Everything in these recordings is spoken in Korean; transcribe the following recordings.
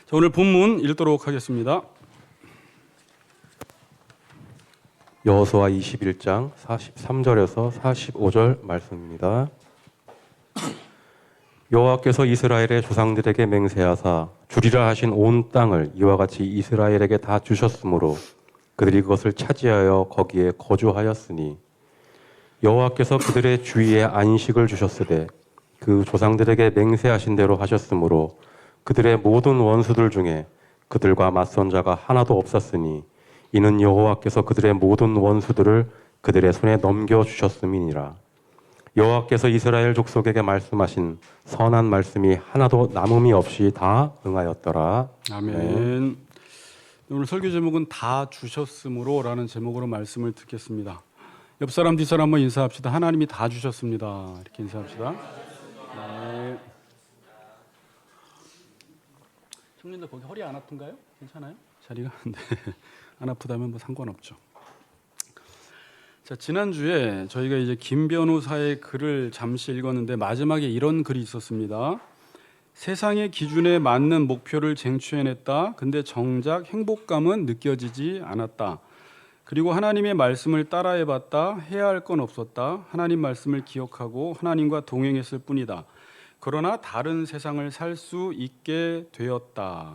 자, 오늘 본문 읽도록 하겠습니다. 여호수아 21장 43절에서 45절 말씀입니다. 여호와께서 이스라엘의 조상들에게 맹세하사 주리라 하신 온 땅을 이와 같이 이스라엘에게 다 주셨으므로 그들이 그것을 차지하여 거기에 거주하였으니 여호와께서 그들의 주위에 안식을 주셨으되 그 조상들에게 맹세하신 대로 하셨으므로 그들의 모든 원수들 중에 그들과 맞선 자가 하나도 없었으니 이는 여호와께서 그들의 모든 원수들을 그들의 손에 넘겨주셨음이니라. 여호와께서 이스라엘 족속에게 말씀하신 선한 말씀이 하나도 남음이 없이 다 응하였더라. 아멘. 오늘 설교 제목은 다 주셨으므로라는 제목으로 말씀을 듣겠습니다. 옆 사람 뒷사람 한번 인사합시다. 하나님이 다 주셨습니다. 이렇게 인사합시다. 네. 청년들 거기 허리 안 아픈가요? 괜찮아요? 자리가? 네. 안 아프다면 뭐 상관없죠. 자, 지난주에 저희가 이제 김 변호사의 글을 잠시 읽었는데 마지막에 이런 글이 있었습니다. 세상의 기준에 맞는 목표를 쟁취해냈다. 근데 정작 행복감은 느껴지지 않았다. 그리고 하나님의 말씀을 따라해봤다. 해야 할 건 없었다. 하나님 말씀을 기억하고 하나님과 동행했을 뿐이다. 그러나 다른 세상을 살 수 있게 되었다.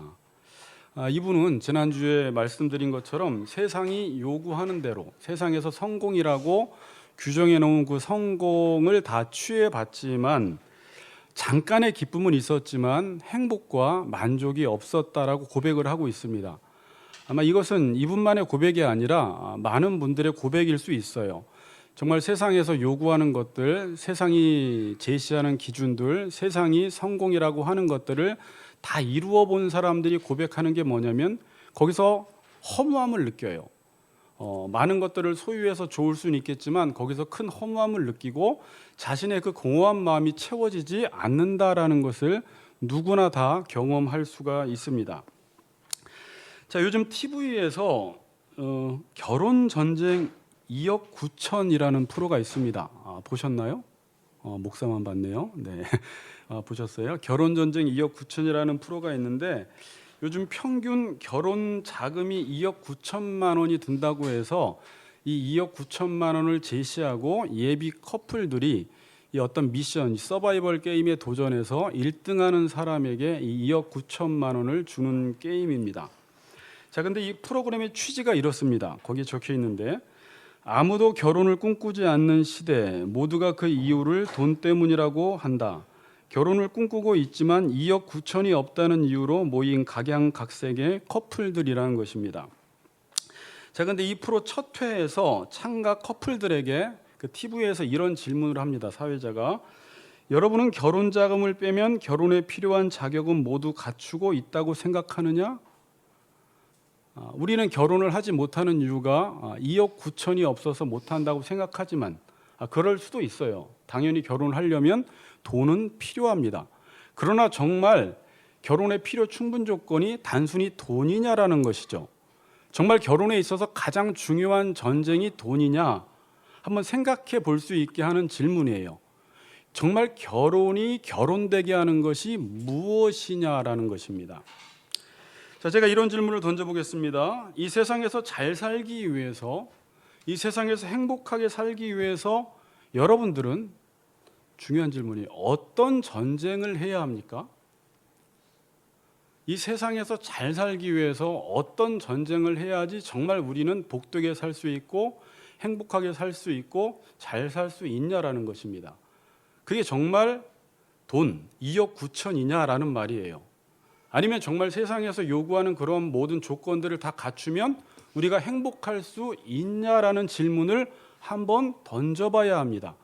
이분은 지난주에 말씀드린 것처럼 세상이 요구하는 대로 세상에서 성공이라고 규정해 놓은 그 성공을 다 취해봤지만 잠깐의 기쁨은 있었지만 행복과 만족이 없었다라고 고백을 하고 있습니다. 아마 이것은 이분만의 고백이 아니라 많은 분들의 고백일 수 있어요. 정말 세상에서 요구하는 것들, 세상이 제시하는 기준들, 세상이 성공이라고 하는 것들을 다 이루어 본 사람들이 고백하는 게 뭐냐면 거기서 허무함을 느껴요. 많은 것들을 소유해서 좋을 수는 있겠지만 거기서 큰 허무함을 느끼고 자신의 그 공허한 마음이 채워지지 않는다라는 것을 누구나 다 경험할 수가 있습니다. 자, 요즘 TV에서 결혼 전쟁 2억 9천이라는 프로가 있습니다. 보셨나요? 목사만 봤네요. 네. 보셨어요? 결혼 전쟁 2억 9천이라는 프로가 있는데 요즘 평균 결혼 자금이 2억 9천만 원이 든다고 해서 이 2억 9천만 원을 제시하고 예비 커플들이 이 어떤 미션, 서바이벌 게임에 도전해서 1등하는 사람에게 이 2억 9천만 원을 주는 게임입니다. 자, 근데 이 프로그램의 취지가 이렇습니다. 거기에 적혀 있는데 아무도 결혼을 꿈꾸지 않는 시대, 모두가 그 이유를 돈 때문이라고 한다. 결혼을 꿈꾸고 있지만 2억 9천이 없다는 이유로 모인 각양각색의 커플들이라는 것입니다. 자, 근데 이 프로 첫 회에서 참가 커플들에게 그 TV에서 이런 질문을 합니다. 사회자가 여러분은 결혼 자금을 빼면 결혼에 필요한 자격은 모두 갖추고 있다고 생각하느냐? 우리는 결혼을 하지 못하는 이유가 2억 9천이 없어서 못한다고 생각하지만 그럴 수도 있어요. 당연히 결혼을 하려면 돈은 필요합니다. 그러나 정말 결혼의 필요 충분 조건이 단순히 돈이냐라는 것이죠. 정말 결혼에 있어서 가장 중요한 전쟁이 돈이냐? 한번 생각해 볼 수 있게 하는 질문이에요. 정말 결혼이 결혼되게 하는 것이 무엇이냐라는 것입니다. 자, 제가 이런 질문을 던져보겠습니다. 이 세상에서 잘 살기 위해서, 이 세상에서 행복하게 살기 위해서 여러분들은 중요한 질문이 어떤 전쟁을 해야 합니까? 이 세상에서 잘 살기 위해서 어떤 전쟁을 해야지 정말 우리는 복되게 살 수 있고 행복하게 살 수 있고 잘 살 수 있냐라는 것입니다. 그게 정말 돈 2억 9천이냐라는 말이에요. 아니면 정말 세상에서 요구하는 그런 모든 조건들을 다 갖추면 우리가 행복할 수 있냐라는 질문을 한번 던져봐야 합니다.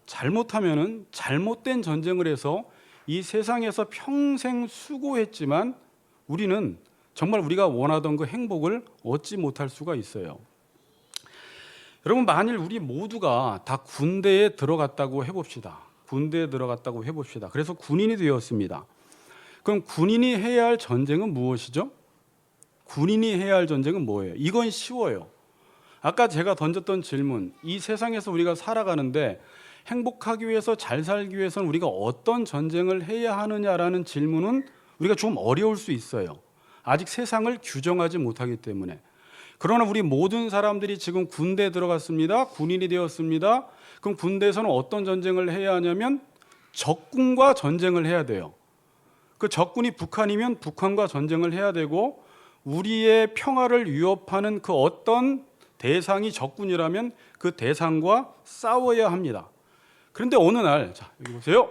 잘못하면은 잘못된 전쟁을 해서 이 세상에서 평생 수고했지만 우리는 정말 우리가 원하던 그 행복을 얻지 못할 수가 있어요. 여러분, 만일 우리 모두가 다 군대에 들어갔다고 해봅시다. 군대에 들어갔다고 해봅시다. 그래서 군인이 되었습니다. 그럼 군인이 해야 할 전쟁은 무엇이죠? 군인이 해야 할 전쟁은 뭐예요? 이건 쉬워요. 아까 제가 던졌던 질문, 이 세상에서 우리가 살아가는데 행복하기 위해서 잘 살기 위해서는 우리가 어떤 전쟁을 해야 하느냐라는 질문은 우리가 좀 어려울 수 있어요. 아직 세상을 규정하지 못하기 때문에. 그러나 우리 모든 사람들이 지금 군대에 들어갔습니다. 군인이 되었습니다. 그럼 군대에서는 어떤 전쟁을 해야 하냐면 적군과 전쟁을 해야 돼요. 그 적군이 북한이면 북한과 전쟁을 해야 되고, 우리의 평화를 위협하는 그 어떤 대상이 적군이라면 그 대상과 싸워야 합니다. 그런데 어느 날, 자, 여기 보세요.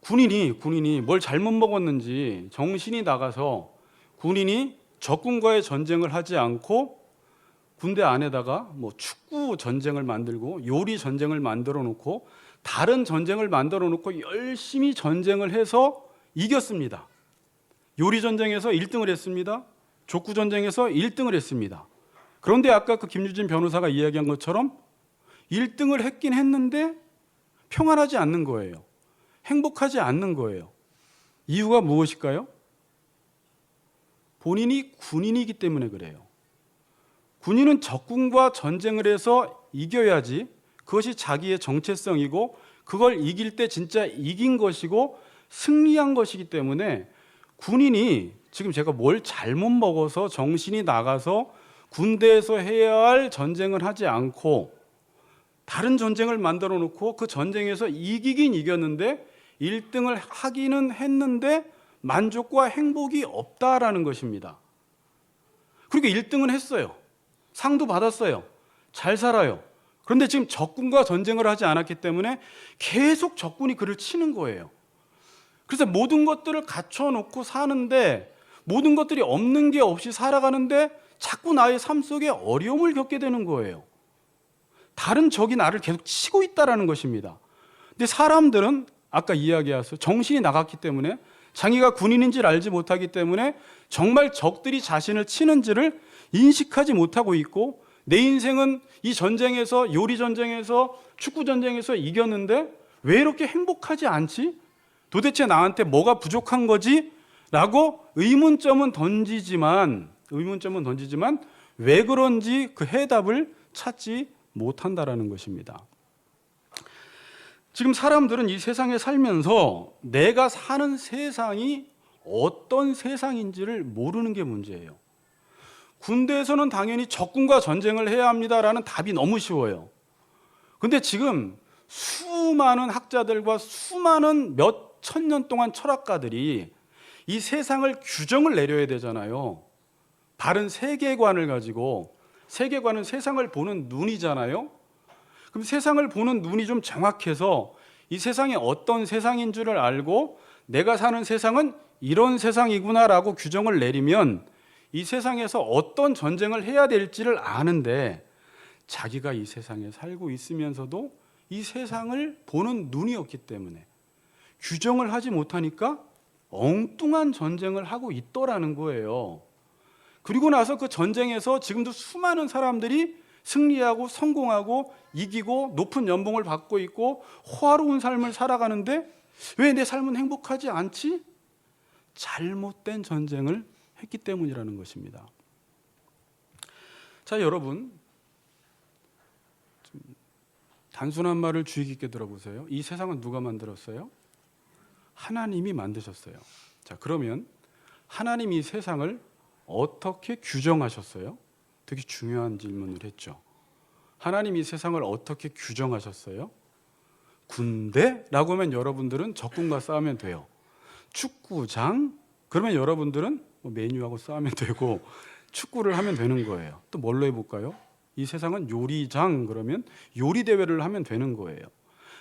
군인이 뭘 잘못 먹었는지 정신이 나가서 군인이 적군과의 전쟁을 하지 않고 군대 안에다가 뭐 축구 전쟁을 만들고 요리 전쟁을 만들어 놓고 다른 전쟁을 만들어 놓고 열심히 전쟁을 해서 이겼습니다. 요리 전쟁에서 1등을 했습니다. 족구 전쟁에서 1등을 했습니다. 그런데 아까 그 김유진 변호사가 이야기한 것처럼 1등을 했긴 했는데 평안하지 않는 거예요. 행복하지 않는 거예요. 이유가 무엇일까요? 본인이 군인이기 때문에 그래요. 군인은 적군과 전쟁을 해서 이겨야지 그것이 자기의 정체성이고 그걸 이길 때 진짜 이긴 것이고 승리한 것이기 때문에 군인이 지금 제가 뭘 잘못 먹어서 정신이 나가서 군대에서 해야 할 전쟁을 하지 않고 다른 전쟁을 만들어 놓고 그 전쟁에서 이기긴 이겼는데 1등을 하기는 했는데 만족과 행복이 없다라는 것입니다. 그리고 1등은 했어요. 상도 받았어요. 잘 살아요. 그런데 지금 적군과 전쟁을 하지 않았기 때문에 계속 적군이 그를 치는 거예요. 그래서 모든 것들을 갖춰놓고 사는데 모든 것들이 없는 게 없이 살아가는데 자꾸 나의 삶 속에 어려움을 겪게 되는 거예요. 다른 적이 나를 계속 치고 있다는 것입니다. 근데 사람들은 아까 이야기했어요. 정신이 나갔기 때문에 자기가 군인인지를 알지 못하기 때문에 정말 적들이 자신을 치는지를 인식하지 못하고 있고 내 인생은 이 전쟁에서 요리 전쟁에서 축구 전쟁에서 이겼는데 왜 이렇게 행복하지 않지? 도대체 나한테 뭐가 부족한 거지? 라고 의문점은 던지지만 왜 그런지 그 해답을 찾지 못한다라는 것입니다. 지금 사람들은 이 세상에 살면서 내가 사는 세상이 어떤 세상인지를 모르는 게 문제예요. 군대에서는 당연히 적군과 전쟁을 해야 합니다라는 답이 너무 쉬워요. 근데 지금 수많은 학자들과 수많은 몇 천 년 동안 철학가들이 이 세상을 규정을 내려야 되잖아요. 바른 세계관을 가지고, 세계관은 세상을 보는 눈이잖아요. 그럼 세상을 보는 눈이 좀 정확해서 이 세상이 어떤 세상인 줄을 알고 내가 사는 세상은 이런 세상이구나라고 규정을 내리면 이 세상에서 어떤 전쟁을 해야 될지를 아는데 자기가 이 세상에 살고 있으면서도 이 세상을 보는 눈이 없기 때문에 규정을 하지 못하니까 엉뚱한 전쟁을 하고 있더라는 거예요. 그리고 나서 그 전쟁에서 지금도 수많은 사람들이 승리하고 성공하고 이기고 높은 연봉을 받고 있고 호화로운 삶을 살아가는데 왜 내 삶은 행복하지 않지? 잘못된 전쟁을 했기 때문이라는 것입니다. 자, 여러분, 좀 단순한 말을 주의 깊게 들어보세요. 이 세상은 누가 만들었어요? 하나님이 만드셨어요. 자, 그러면 하나님이 이 세상을 어떻게 규정하셨어요? 되게 중요한 질문을 했죠. 하나님이 이 세상을 어떻게 규정하셨어요? 군대라고 하면 여러분들은 적군과 싸우면 돼요. 축구장? 그러면 여러분들은 메뉴하고 싸우면 되고 축구를 하면 되는 거예요. 또 뭘로 해볼까요? 이 세상은 요리장, 그러면 요리 대회를 하면 되는 거예요.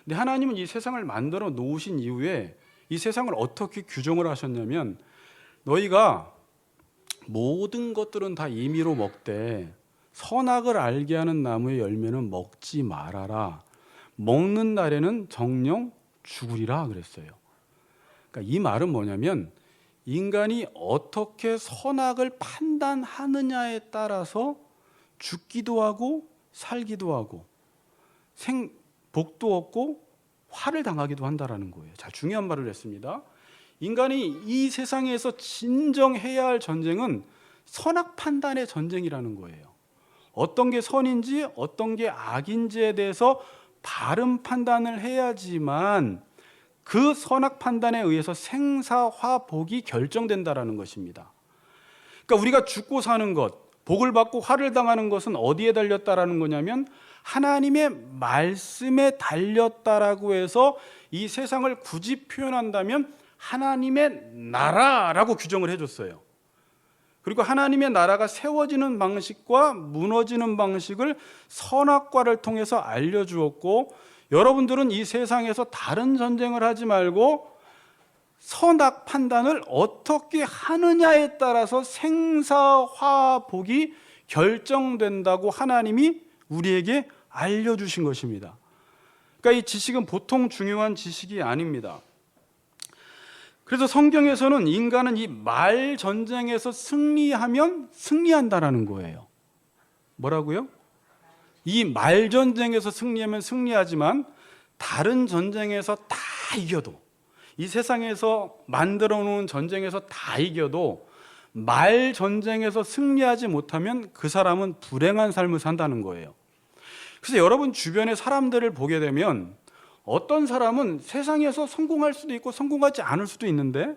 근데 하나님은 이 세상을 만들어 놓으신 이후에 이 세상을 어떻게 규정을 하셨냐면 너희가 모든 것들은 다 임의로 먹되 선악을 알게 하는 나무의 열매는 먹지 말아라. 먹는 날에는 정녕 죽으리라 그랬어요. 그러니까 이 말은 뭐냐면 인간이 어떻게 선악을 판단하느냐에 따라서 죽기도 하고 살기도 하고 복도 얻고 화를 당하기도 한다라는 거예요. 자, 중요한 말을 했습니다. 인간이 이 세상에서 진정해야 할 전쟁은 선악 판단의 전쟁이라는 거예요. 어떤 게 선인지 어떤 게 악인지에 대해서 바른 판단을 해야지만 그 선악 판단에 의해서 생사화복이 결정된다라는 것입니다. 그러니까 우리가 죽고 사는 것, 복을 받고 화를 당하는 것은 어디에 달렸다라는 거냐면 하나님의 말씀에 달렸다라고 해서 이 세상을 굳이 표현한다면 하나님의 나라라고 규정을 해줬어요. 그리고 하나님의 나라가 세워지는 방식과 무너지는 방식을 선악과를 통해서 알려주었고, 여러분들은 이 세상에서 다른 전쟁을 하지 말고 선악 판단을 어떻게 하느냐에 따라서 생사화복이 결정된다고 하나님이 우리에게 알려주신 것입니다. 그러니까 이 지식은 보통 중요한 지식이 아닙니다. 그래서 성경에서는 인간은 이 말 전쟁에서 승리하면 승리한다라는 거예요. 뭐라고요? 이 말 전쟁에서 승리하면 승리하지만 다른 전쟁에서 다 이겨도, 이 세상에서 만들어 놓은 전쟁에서 다 이겨도 말 전쟁에서 승리하지 못하면 그 사람은 불행한 삶을 산다는 거예요. 그래서 여러분 주변의 사람들을 보게 되면 어떤 사람은 세상에서 성공할 수도 있고 성공하지 않을 수도 있는데,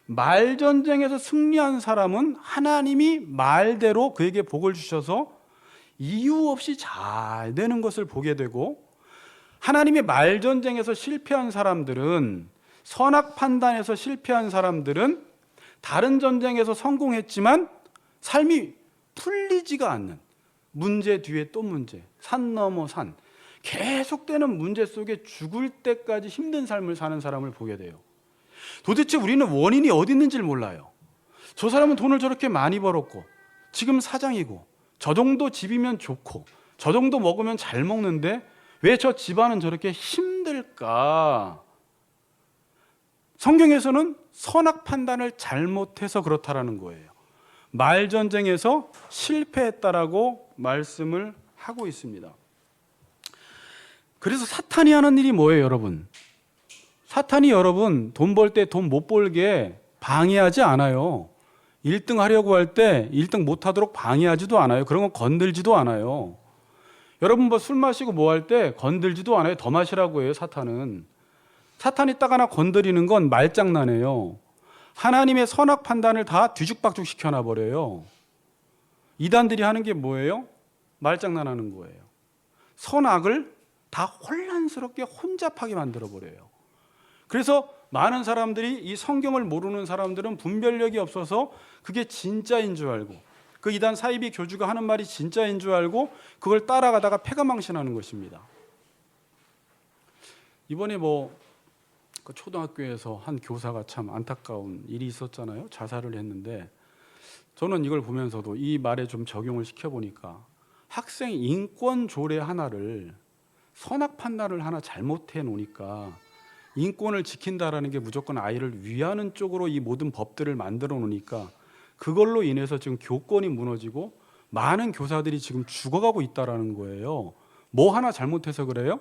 말 전쟁에서 승리한 사람은 하나님이 말대로 그에게 복을 주셔서 이유 없이 잘 되는 것을 보게 되고, 하나님의 말 전쟁에서 실패한 사람들은, 선악 판단에서 실패한 사람들은 다른 전쟁에서 성공했지만 삶이 풀리지가 않는, 문제 뒤에 또 문제, 산 넘어 산, 계속되는 문제 속에 죽을 때까지 힘든 삶을 사는 사람을 보게 돼요. 도대체 우리는 원인이 어디 있는지를 몰라요. 저 사람은 돈을 저렇게 많이 벌었고 지금 사장이고, 저 정도 집이면 좋고 저 정도 먹으면 잘 먹는데 왜 저 집안은 저렇게 힘들까? 성경에서는 선악 판단을 잘못해서 그렇다라는 거예요. 말 전쟁에서 실패했다라고 말씀을 하고 있습니다. 그래서 사탄이 하는 일이 뭐예요, 여러분? 사탄이 여러분 돈 벌 때 돈 못 벌게 방해하지 않아요. 1등 하려고 할 때 1등 못 하도록 방해하지도 않아요. 그런 건 건들지도 않아요. 여러분 뭐 술 마시고 뭐 할 때 건들지도 않아요. 더 마시라고 해요, 사탄은. 사탄이 딱 하나 건드리는 건 말장난이에요. 하나님의 선악 판단을 다 뒤죽박죽 시켜놔 버려요. 이단들이 하는 게 뭐예요? 말장난하는 거예요. 선악을 다 혼란스럽게 혼잡하게 만들어 버려요. 그래서 많은 사람들이, 이 성경을 모르는 사람들은 분별력이 없어서 그게 진짜인 줄 알고, 그 이단 사이비 교주가 하는 말이 진짜인 줄 알고 그걸 따라가다가 패가망신하는 것입니다. 이번에 그 초등학교에서 한 교사가 참 안타까운 일이 있었잖아요. 자살을 했는데, 저는 이걸 보면서도 이 말에 좀 적용을 시켜보니까 학생 인권 조례 하나를, 선악 판단을 하나 잘못해 놓으니까 인권을 지킨다라는 게 무조건 아이를 위하는 쪽으로 이 모든 법들을 만들어 놓으니까 그걸로 인해서 지금 교권이 무너지고 많은 교사들이 지금 죽어가고 있다라는 거예요. 뭐 하나 잘못해서 그래요?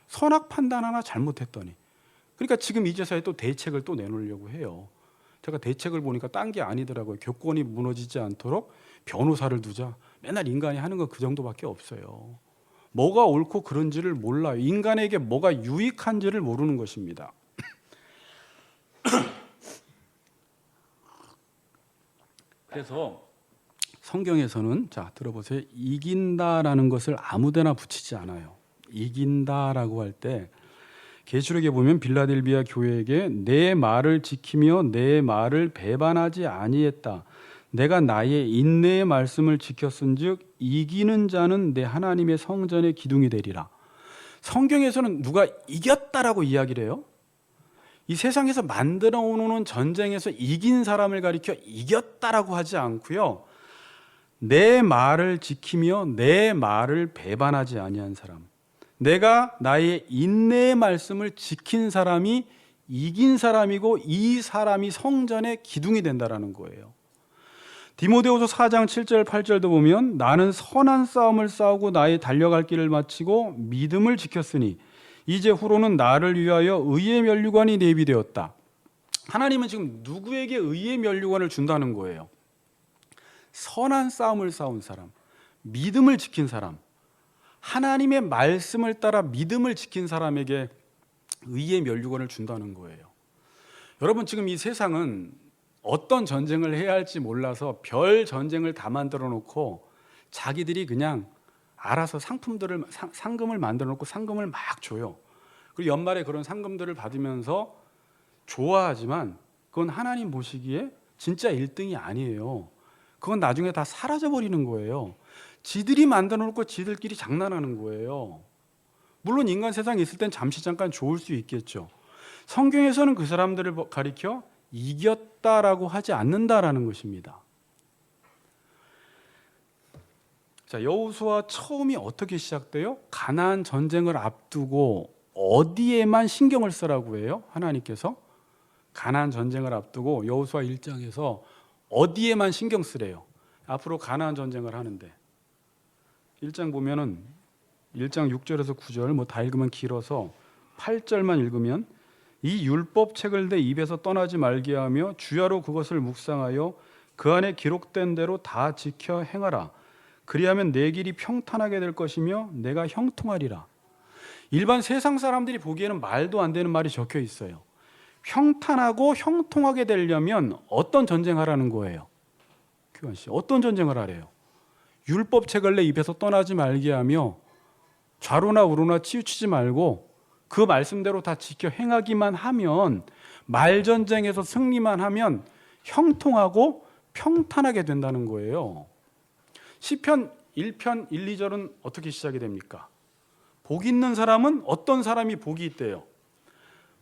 선악 판단 하나 잘못했더니. 그러니까 지금 이제서야 또 대책을 또 내놓으려고 해요. 제가 대책을 보니까 딴 게 아니더라고요. 교권이 무너지지 않도록 변호사를 두자. 맨날 인간이 하는 건 그 정도밖에 없어요. 뭐가 옳고 그른지를 몰라요. 인간에게 뭐가 유익한지를 모르는 것입니다. 그래서 성경에서는, 자 들어보세요, 이긴다라는 것을 아무데나 붙이지 않아요. 이긴다라고 할 때 계시록에 보면 빌라델비아 교회에게 내 말을 지키며 내 말을 배반하지 아니했다. 내가 나의 인내의 말씀을 지켰은즉 이기는 자는 내 하나님의 성전의 기둥이 되리라. 성경에서는 누가 이겼다라고 이야기를 해요? 이 세상에서 만들어 오는 전쟁에서 이긴 사람을 가리켜 이겼다라고 하지 않고요. 내 말을 지키며 내 말을 배반하지 아니한 사람, 내가 나의 인내의 말씀을 지킨 사람이 이긴 사람이고, 이 사람이 성전의 기둥이 된다라는 거예요. 디모데후서 4장 7절 8절도 보면 나는 선한 싸움을 싸우고 나의 달려갈 길을 마치고 믿음을 지켰으니 이제 후로는 나를 위하여 의의 면류관이 내비되었다. 하나님은 지금 누구에게 의의 면류관을 준다는 거예요? 선한 싸움을 싸운 사람, 믿음을 지킨 사람, 하나님의 말씀을 따라 믿음을 지킨 사람에게 의의 면류관을 준다는 거예요. 여러분, 지금 이 세상은 어떤 전쟁을 해야 할지 몰라서 별 전쟁을 다 만들어 놓고 자기들이 그냥 알아서 상금을 만들어 놓고 상금을 막 줘요. 그리고 연말에 그런 상금들을 받으면서 좋아하지만 그건 하나님 보시기에 진짜 1등이 아니에요. 그건 나중에 다 사라져 버리는 거예요. 지들이 만들어 놓고 지들끼리 장난하는 거예요. 물론 인간 세상에 있을 땐 잠시 잠깐 좋을 수 있겠죠. 성경에서는 그 사람들을 가리켜 이겼다라고 하지 않는다라는 것입니다. 자, 여호수아 처음이 어떻게 시작돼요? 가나안 전쟁을 앞두고 어디에만 신경을 쓰라고 해요? 하나님께서 가나안 전쟁을 앞두고 여호수아 1장에서 어디에만 신경 쓰래요? 앞으로 가나안 전쟁을 하는데 1장 보면은 1장 6절에서 9절 뭐 다 읽으면 길어서 8절만 읽으면 이 율법책을 내 입에서 떠나지 말게 하며 주야로 그것을 묵상하여 그 안에 기록된 대로 다 지켜 행하라. 그리하면 내 길이 평탄하게 될 것이며 내가 형통하리라. 일반 세상 사람들이 보기에는 말도 안 되는 말이 적혀 있어요. 평탄하고 형통하게 되려면 어떤 전쟁하라는 거예요? 규환 씨, 어떤 전쟁을 하래요? 율법책을 내 입에서 떠나지 말게 하며 좌로나 우로나 치우치지 말고 그 말씀대로 다 지켜 행하기만 하면, 말전쟁에서 승리만 하면 형통하고 평탄하게 된다는 거예요. 시편 1편 1, 2절은 어떻게 시작이 됩니까? 복 있는 사람은 어떤 사람이 복이 있대요?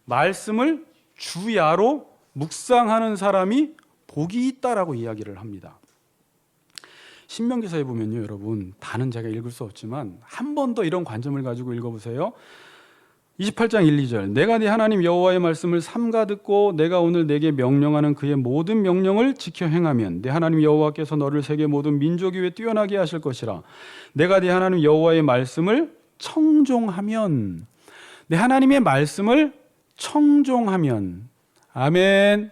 말씀을 주야로 묵상하는 사람이 복이 있다라고 이야기를 합니다. 신명기서에 보면요, 여러분, 다는 제가 읽을 수 없지만 한 번 더 이런 관점을 가지고 읽어보세요. 28장 1, 2절 내가 네 하나님 여호와의 말씀을 삼가 듣고 내가 오늘 내게 명령하는 그의 모든 명령을 지켜 행하면 네 하나님 여호와께서 너를 세계 모든 민족 위에 뛰어나게 하실 것이라. 내가 네 하나님 여호와의 말씀을 청종하면, 네 하나님의 말씀을 청종하면, 아멘.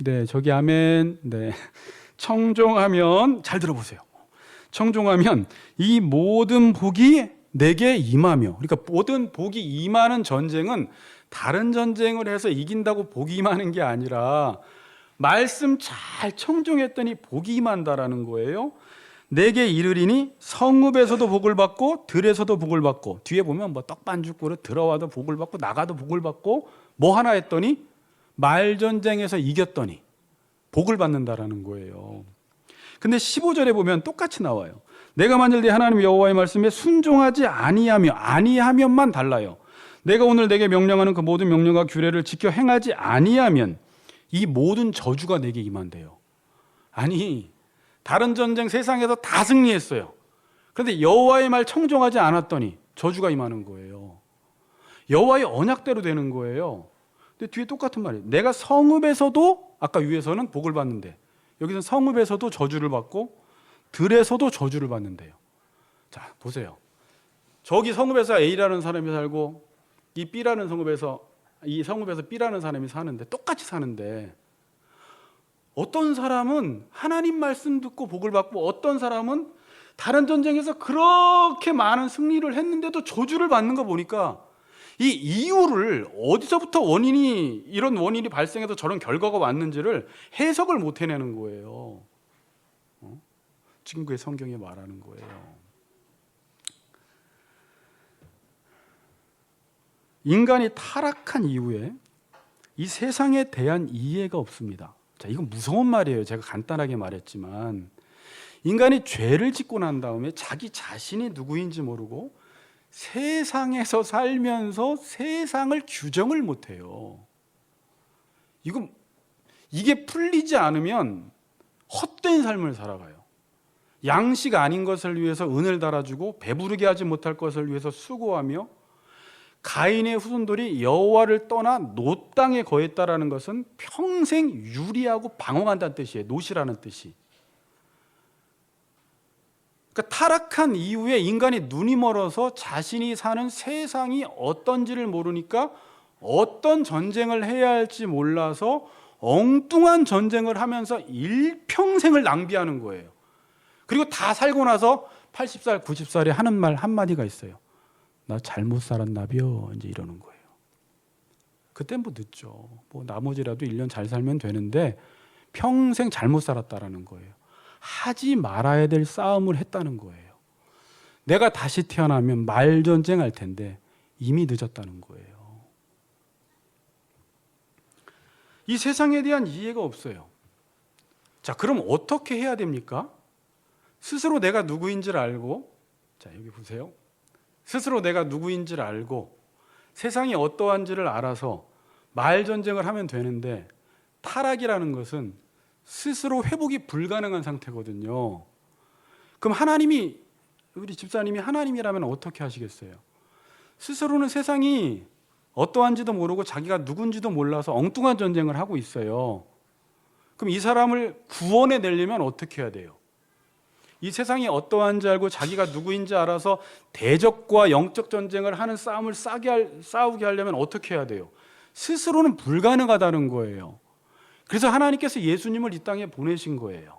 네, 저기 아멘. 네, 청종하면, 잘 들어보세요. 청종하면 이 모든 복이 내게 임하며, 그러니까 모든 복이 임하는 전쟁은 다른 전쟁을 해서 이긴다고 복이 임하는 게 아니라 말씀 잘 청종했더니 복이 임한다라는 거예요. 내게 이르리니 성읍에서도 복을 받고 들에서도 복을 받고, 뒤에 보면 뭐 떡반죽 그릇 들어와도 복을 받고 나가도 복을 받고, 뭐 하나 했더니 말전쟁에서 이겼더니 복을 받는다라는 거예요. 근데 15절에 보면 똑같이 나와요. 내가 만일 네 하나님 여호와의 말씀에 순종하지 아니하면만 달라요. 내가 오늘 내게 명령하는 그 모든 명령과 규례를 지켜 행하지 아니하면 이 모든 저주가 내게 임한대요. 아니, 다른 전쟁 세상에서 다 승리했어요. 그런데 여호와의 말 청종하지 않았더니 저주가 임하는 거예요. 여호와의 언약대로 되는 거예요. 근데 뒤에 똑같은 말이에요. 내가 성읍에서도, 아까 위에서는 복을 받는데 여기서는 성읍에서도 저주를 받고 들에서도 저주를 받는데요. 자, 보세요. 저기 성읍에서 A라는 사람이 살고 이 B라는 성읍에서, 이 성읍에서 B라는 사람이 사는데, 똑같이 사는데 어떤 사람은 하나님 말씀 듣고 복을 받고 어떤 사람은 다른 전쟁에서 그렇게 많은 승리를 했는데도 저주를 받는 거 보니까 이 이유를 어디서부터 이런 원인이 발생해서 저런 결과가 왔는지를 해석을 못 해내는 거예요. 지금 그게 성경에 말하는 거예요. 인간이 타락한 이후에 이 세상에 대한 이해가 없습니다. 자, 이건 무서운 말이에요. 제가 간단하게 말했지만, 인간이 죄를 짓고 난 다음에 자기 자신이 누구인지 모르고 세상에서 살면서 세상을 규정을 못해요. 이게 풀리지 않으면 헛된 삶을 살아가요. 양식 아닌 것을 위해서 은을 달아주고 배부르게 하지 못할 것을 위해서 수고하며, 가인의 후손들이 여호와를 떠나 노 땅에 거했다라는 것은 평생 유리하고 방황한다는 뜻이에요. 노시라는 뜻이. 그러니까 타락한 이후에 인간이 눈이 멀어서 자신이 사는 세상이 어떤지를 모르니까 어떤 전쟁을 해야 할지 몰라서 엉뚱한 전쟁을 하면서 일평생을 낭비하는 거예요. 그리고 다 살고 나서 80살, 90살에 하는 말 한마디가 있어요. 나 잘못 살았나벼, 이제 이러는 거예요. 그땐 뭐 늦죠. 뭐 나머지라도 1년 잘 살면 되는데 평생 잘못 살았다라는 거예요. 하지 말아야 될 싸움을 했다는 거예요. 내가 다시 태어나면 말전쟁할 텐데 이미 늦었다는 거예요. 이 세상에 대한 이해가 없어요. 자, 그럼 어떻게 해야 됩니까? 스스로 내가 누구인지를 알고, 자, 여기 보세요. 스스로 내가 누구인지를 알고 세상이 어떠한지를 알아서 말전쟁을 하면 되는데, 타락이라는 것은 스스로 회복이 불가능한 상태거든요. 그럼 하나님이, 우리 집사님이 하나님이라면 어떻게 하시겠어요? 스스로는 세상이 어떠한지도 모르고 자기가 누군지도 몰라서 엉뚱한 전쟁을 하고 있어요. 그럼 이 사람을 구원해 내려면 어떻게 해야 돼요? 이 세상이 어떠한지 알고 자기가 누구인지 알아서 대적과 영적 전쟁을 하는 싸움을 싸우게 하려면 어떻게 해야 돼요? 스스로는 불가능하다는 거예요. 그래서 하나님께서 예수님을 이 땅에 보내신 거예요.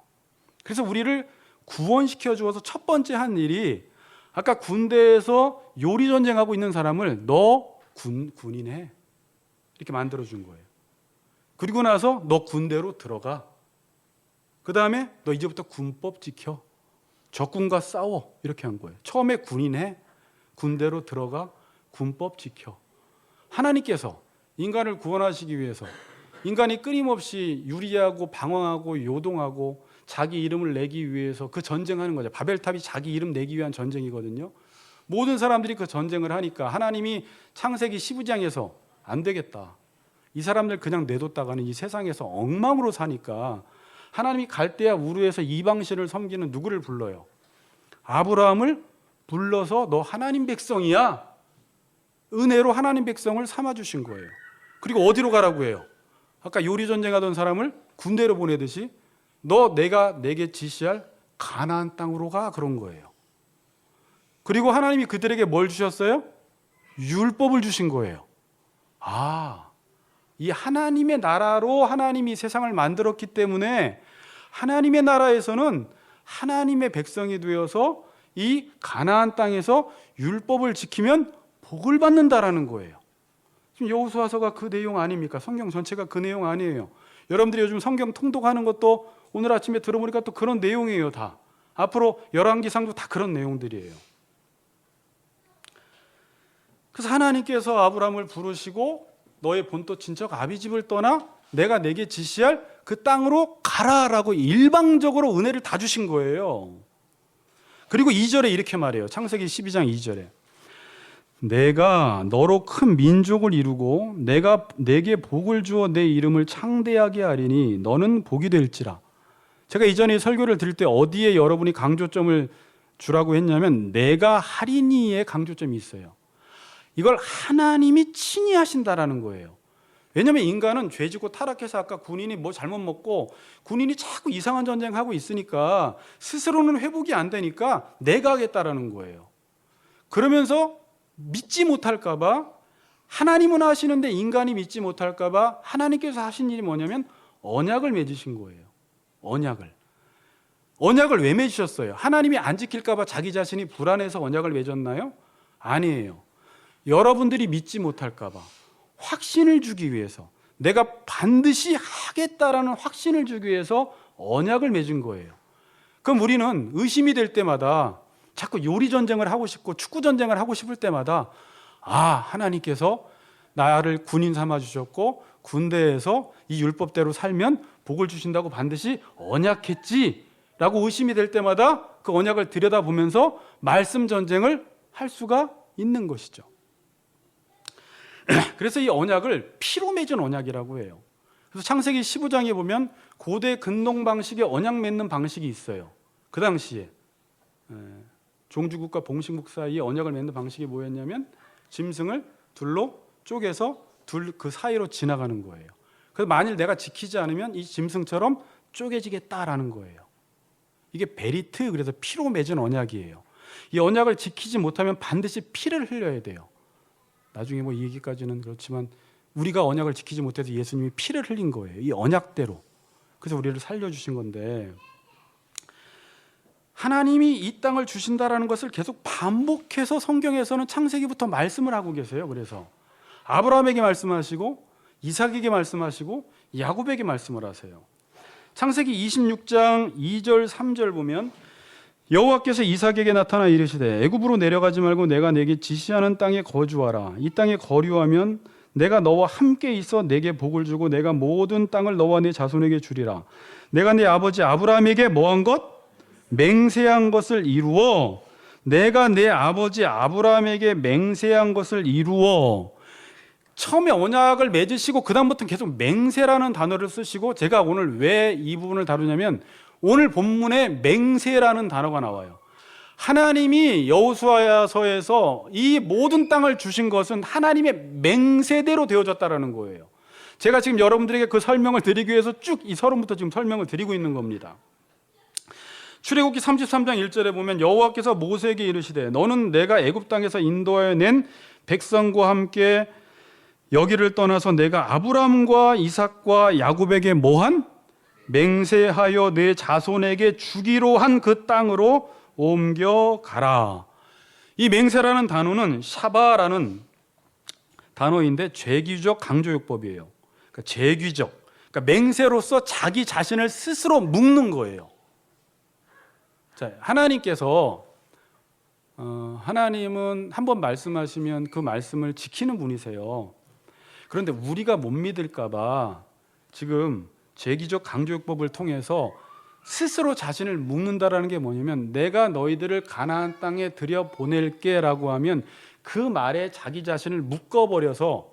그래서 우리를 구원시켜 주어서 첫 번째 한 일이, 아까 군대에서 요리 전쟁하고 있는 사람을 너 군인해 이렇게 만들어 준 거예요. 그리고 나서 너 군대로 들어가. 그 다음에 너 이제부터 군법 지켜. 적군과 싸워. 이렇게 한 거예요. 처음에 군인해, 군대로 들어가, 군법 지켜. 하나님께서 인간을 구원하시기 위해서 인간이 끊임없이 유리하고 방황하고 요동하고 자기 이름을 내기 위해서 그 전쟁하는 거죠. 바벨탑이 자기 이름 내기 위한 전쟁이거든요. 모든 사람들이 그 전쟁을 하니까 하나님이 창세기 15장에서 안 되겠다, 이 사람들 그냥 내뒀다가는 이 세상에서 엉망으로 사니까 하나님이 갈대아 우르에서 이방신을 섬기는 누구를 불러요? 아브라함을 불러서 너 하나님 백성이야. 은혜로 하나님 백성을 삼아주신 거예요. 그리고 어디로 가라고 해요? 아까 요리 전쟁하던 사람을 군대로 보내듯이 너 내가 내게 지시할 가나안 땅으로 가, 그런 거예요. 그리고 하나님이 그들에게 뭘 주셨어요? 율법을 주신 거예요. 이 하나님의 나라로 하나님이 세상을 만들었기 때문에 하나님의 나라에서는 하나님의 백성이 되어서 이 가나안 땅에서 율법을 지키면 복을 받는다라는 거예요. 지금 여호수아서가 그 내용 아닙니까? 성경 전체가 그 내용 아니에요. 여러분들이 요즘 성경 통독하는 것도 오늘 아침에 들어보니까 또 그런 내용이에요. 다 앞으로 열왕기상도 다 그런 내용들이에요. 그래서 하나님께서 아브라함을 부르시고 너의 본토 친척 아비집을 떠나 내가 내게 지시할 그 땅으로 가라라고 일방적으로 은혜를 다 주신 거예요. 그리고 2절에 이렇게 말해요. 창세기 12장 2절에 내가 너로 큰 민족을 이루고 내가 내게 복을 주어 내 이름을 창대하게 하리니 너는 복이 될지라. 제가 이전에 설교를 드릴 때 어디에 여러분이 강조점을 주라고 했냐면 내가 하리니에 강조점이 있어요. 이걸 하나님이 친히 하신다라는 거예요. 왜냐하면 인간은 죄짓고 타락해서 아까 군인이 뭐 잘못 먹고 군인이 자꾸 이상한 전쟁하고 있으니까 스스로는 회복이 안 되니까 내가 하겠다라는 거예요. 그러면서 믿지 못할까 봐, 하나님은 하시는데 인간이 믿지 못할까 봐 하나님께서 하신 일이 뭐냐면 언약을 맺으신 거예요. 언약을 왜 맺으셨어요? 하나님이 안 지킬까 봐 자기 자신이 불안해서 언약을 맺었나요? 아니에요. 여러분들이 믿지 못할까 봐 확신을 주기 위해서, 내가 반드시 하겠다라는 확신을 주기 위해서 언약을 맺은 거예요. 그럼 우리는 의심이 될 때마다, 자꾸 요리 전쟁을 하고 싶고 축구 전쟁을 하고 싶을 때마다 하나님께서 나를 군인 삼아 주셨고 군대에서 이 율법대로 살면 복을 주신다고 반드시 언약했지라고 의심이 될 때마다 그 언약을 들여다보면서 말씀 전쟁을 할 수가 있는 것이죠. 그래서 이 언약을 피로 맺은 언약이라고 해요. 그래서 창세기 15장에 보면 고대 근동 방식의 언약 맺는 방식이 있어요. 그 당시에 종주국과 봉신국 사이에 언약을 맺는 방식이 뭐였냐면 짐승을 둘로 쪼개서 둘 그 사이로 지나가는 거예요. 그래서 만일 내가 지키지 않으면 이 짐승처럼 쪼개지겠다라는 거예요. 이게 베리트, 그래서 피로 맺은 언약이에요. 이 언약을 지키지 못하면 반드시 피를 흘려야 돼요. 나중에 뭐 이 얘기까지는 그렇지만 우리가 언약을 지키지 못해서 예수님이 피를 흘린 거예요. 이 언약대로. 그래서 우리를 살려주신 건데, 하나님이 이 땅을 주신다라는 것을 계속 반복해서 성경에서는 창세기부터 말씀을 하고 계세요. 그래서 아브라함에게 말씀하시고 이삭에게 말씀하시고 야곱에게 말씀을 하세요. 창세기 26장 2절 3절 보면 여호와께서 이삭에게 나타나 이르시되 애굽으로 내려가지 말고 내가 내게 지시하는 땅에 거주하라. 이 땅에 거류하면 내가 너와 함께 있어 내게 복을 주고 내가 모든 땅을 너와 네 자손에게 주리라. 내가 네 아버지 아브라함에게 뭐한 것? 맹세한 것을 이루어. 내가 내 아버지 아브라함에게 맹세한 것을 이루어. 처음에 언약을 맺으시고 그 다음부터는 계속 맹세라는 단어를 쓰시고, 제가 오늘 왜 이 부분을 다루냐면 오늘 본문에 맹세라는 단어가 나와요. 하나님이 여호수아서에서 이 모든 땅을 주신 것은 하나님의 맹세대로 되어졌다라는 거예요. 제가 지금 여러분들에게 그 설명을 드리기 위해서 쭉 이 서론부터 지금 설명을 드리고 있는 겁니다. 출애굽기 33장 1절에 보면 여호와께서 모세에게 이르시되 너는 내가 애굽 땅에서 인도하여 낸 백성과 함께 여기를 떠나서 내가 아브라함과 이삭과 야곱에게 뭐한? 맹세하여 내 자손에게 주기로 한 그 땅으로 옮겨가라. 이 맹세라는 단어는 샤바라는 단어인데 죄규적 강조요법이에요. 그러니까 죄규적, 그러니까 맹세로서 자기 자신을 스스로 묶는 거예요. 자, 하나님께서 하나님은 한번 말씀하시면 그 말씀을 지키는 분이세요. 그런데 우리가 못 믿을까 봐 지금 죄기적 강조요법을 통해서 스스로 자신을 묶는다라는 게 뭐냐면, 내가 너희들을 가나안 땅에 들여보낼게 라고 하면 그 말에 자기 자신을 묶어버려서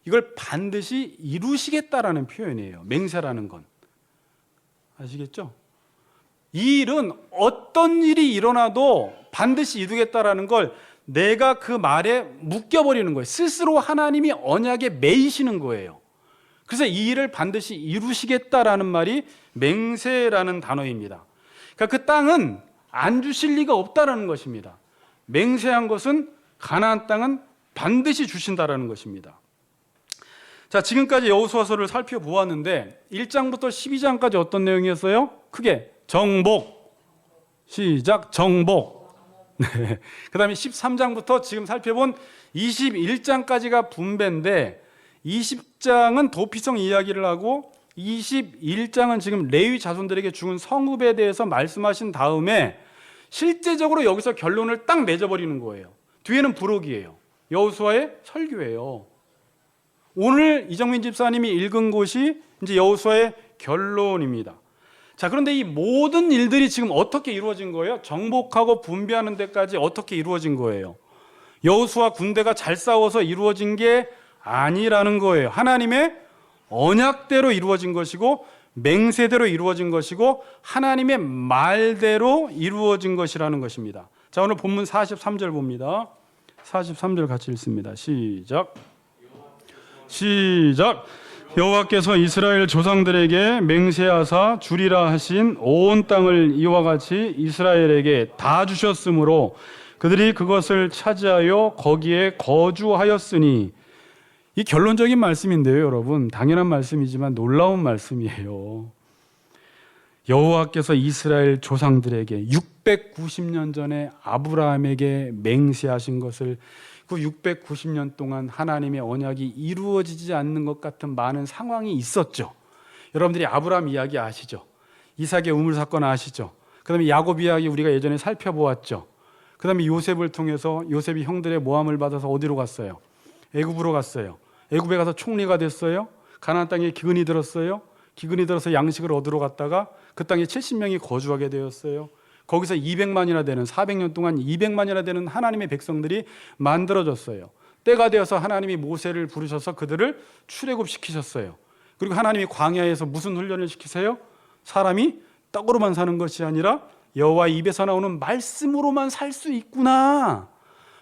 이걸 반드시 이루시겠다라는 표현이에요. 맹세라는 건. 아시겠죠? 이 일은 어떤 일이 일어나도 반드시 이루겠다라는 걸 내가 그 말에 묶여버리는 거예요. 스스로 하나님이 언약에 매이시는 거예요. 그래서 이 일을 반드시 이루시겠다라는 말이 맹세라는 단어입니다. 그러니까 그 땅은 안 주실 리가 없다라는 것입니다. 맹세한 것은 가나안 땅은 반드시 주신다라는 것입니다. 자, 지금까지 여호수아서를 살펴보았는데 1장부터 12장까지 어떤 내용이었어요? 크게 정복. 시작. 정복. 네. 그 다음에 13장부터 지금 살펴본 21장까지가 분배인데 20장은 도피성 이야기를 하고 21장은 지금 레위 자손들에게 죽은 성읍에 대해서 말씀하신 다음에 실제적으로 여기서 결론을 딱 맺어버리는 거예요. 뒤에는 부록이에요. 여호수아의 설교예요. 오늘 이정민 집사님이 읽은 곳이 이제 여호수아의 결론입니다. 자, 그런데 이 모든 일들이 지금 어떻게 이루어진 거예요? 정복하고 분배하는 데까지 어떻게 이루어진 거예요? 여호수아 군대가 잘 싸워서 이루어진 게 아니라는 거예요. 하나님의 언약대로 이루어진 것이고 맹세대로 이루어진 것이고 하나님의 말대로 이루어진 것이라는 것입니다. 자, 오늘 본문 43절 봅니다. 43절 같이 읽습니다. 시작. 여호와께서 이스라엘 조상들에게 맹세하사 주리라 하신 온 땅을 이와 같이 이스라엘에게 다 주셨으므로 그들이 그것을 차지하여 거기에 거주하였으니. 이 결론적인 말씀인데요, 여러분. 당연한 말씀이지만 놀라운 말씀이에요. 여호와께서 이스라엘 조상들에게 690년 전에 아브라함에게 맹세하신 것을 그 690년 동안 하나님의 언약이 이루어지지 않는 것 같은 많은 상황이 있었죠. 여러분들이 아브라함 이야기 아시죠? 이삭의 우물 사건 아시죠? 그 다음에 야곱 이야기 우리가 예전에 살펴보았죠. 그 다음에 요셉을 통해서 요셉이 형들의 모함을 받아서 어디로 갔어요? 애굽으로 갔어요. 애굽에 가서 총리가 됐어요. 가나안 땅에 기근이 들었어요. 기근이 들어서 양식을 얻으러 갔다가 그 땅에 70명이 거주하게 되었어요. 거기서 200만이나 되는 400년 동안 200만이나 되는 하나님의 백성들이 만들어졌어요. 때가 되어서 하나님이 모세를 부르셔서 그들을 출애굽시키셨어요. 그리고 하나님이 광야에서 무슨 훈련을 시키세요? 사람이 떡으로만 사는 것이 아니라 여호와 입에서 나오는 말씀으로만 살 수 있구나,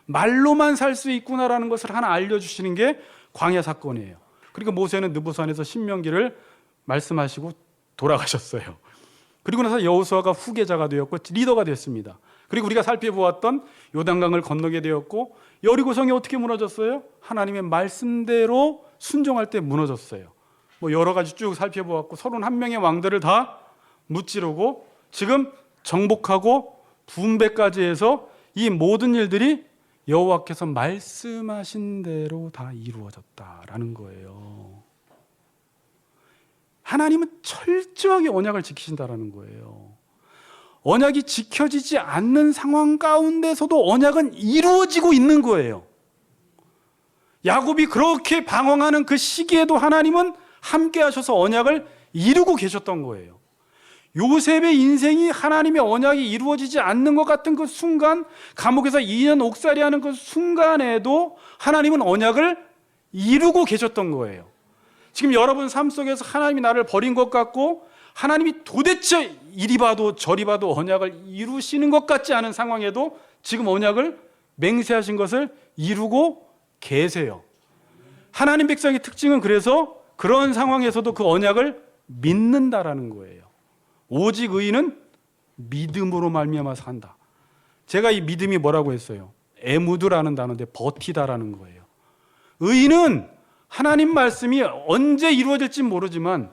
말로만 살 수 있구나라는 것을 하나 알려주시는 게 광야 사건이에요. 그리고 모세는 느보산에서 신명기를 말씀하시고 돌아가셨어요. 그리고 나서 여호수아가 후계자가 되었고 리더가 됐습니다. 그리고 우리가 살펴보았던 요단강을 건너게 되었고 여리고성이 어떻게 무너졌어요? 하나님의 말씀대로 순종할 때 무너졌어요. 뭐 여러 가지 쭉 살펴보았고 31명의 왕들을 다 무찌르고 지금 정복하고 분배까지 해서 이 모든 일들이 여호와께서 말씀하신 대로 다 이루어졌다라는 거예요. 하나님은 철저하게 언약을 지키신다라는 거예요. 언약이 지켜지지 않는 상황 가운데서도 언약은 이루어지고 있는 거예요. 야곱이 그렇게 방황하는 그 시기에도 하나님은 함께 하셔서 언약을 이루고 계셨던 거예요. 요셉의 인생이 하나님의 언약이 이루어지지 않는 것 같은 그 순간, 감옥에서 2년 옥살이하는 그 순간에도 하나님은 언약을 이루고 계셨던 거예요. 지금 여러분 삶 속에서 하나님이 나를 버린 것 같고 하나님이 도대체 이리 봐도 저리 봐도 언약을 이루시는 것 같지 않은 상황에도 지금 언약을 맹세하신 것을 이루고 계세요. 하나님 백성의 특징은 그래서 그런 상황에서도 그 언약을 믿는다라는 거예요. 오직 의인은 믿음으로 말미암아 산다. 제가 이 믿음이 뭐라고 했어요? 에무드라는 단어인데 버티다라는 거예요. 의인은 하나님 말씀이 언제 이루어질지 모르지만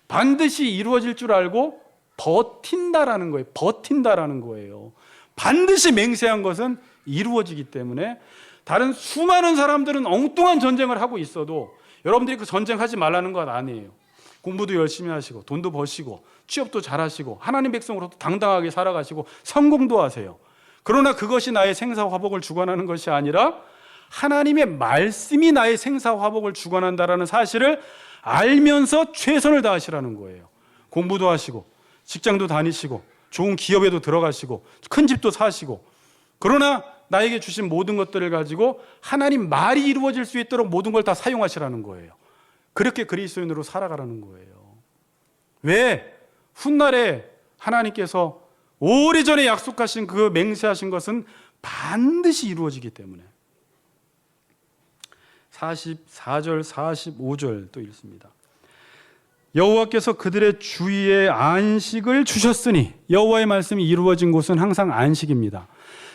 반드시 이루어질 줄 알고 버틴다라는 거예요. 버틴다라는 거예요. 반드시 맹세한 것은 이루어지기 때문에 다른 수많은 사람들은 엉뚱한 전쟁을 하고 있어도 여러분들이 그 전쟁하지 말라는 건 아니에요. 공부도 열심히 하시고 돈도 버시고 취업도 잘하시고 하나님 백성으로도 당당하게 살아가시고 성공도 하세요. 그러나 그것이 나의 생사화복을 주관하는 것이 아니라 하나님의 말씀이 나의 생사화복을 주관한다라는 사실을 알면서 최선을 다하시라는 거예요. 공부도 하시고 직장도 다니시고 좋은 기업에도 들어가시고 큰 집도 사시고, 그러나 나에게 주신 모든 것들을 가지고 하나님 말이 이루어질 수 있도록 모든 걸 다 사용하시라는 거예요. 그렇게 그리스도인으로 살아가라는 거예요. 왜? 훗날에 하나님께서 오래전에 약속하신 그 맹세하신 것은 반드시 이루어지기 때문에. 44절 45절 또 읽습니다. 여호와께서 그들의 주위에 안식을 주셨으니, 여호와의 말씀이 이루어진 곳은 항상 안식입니다.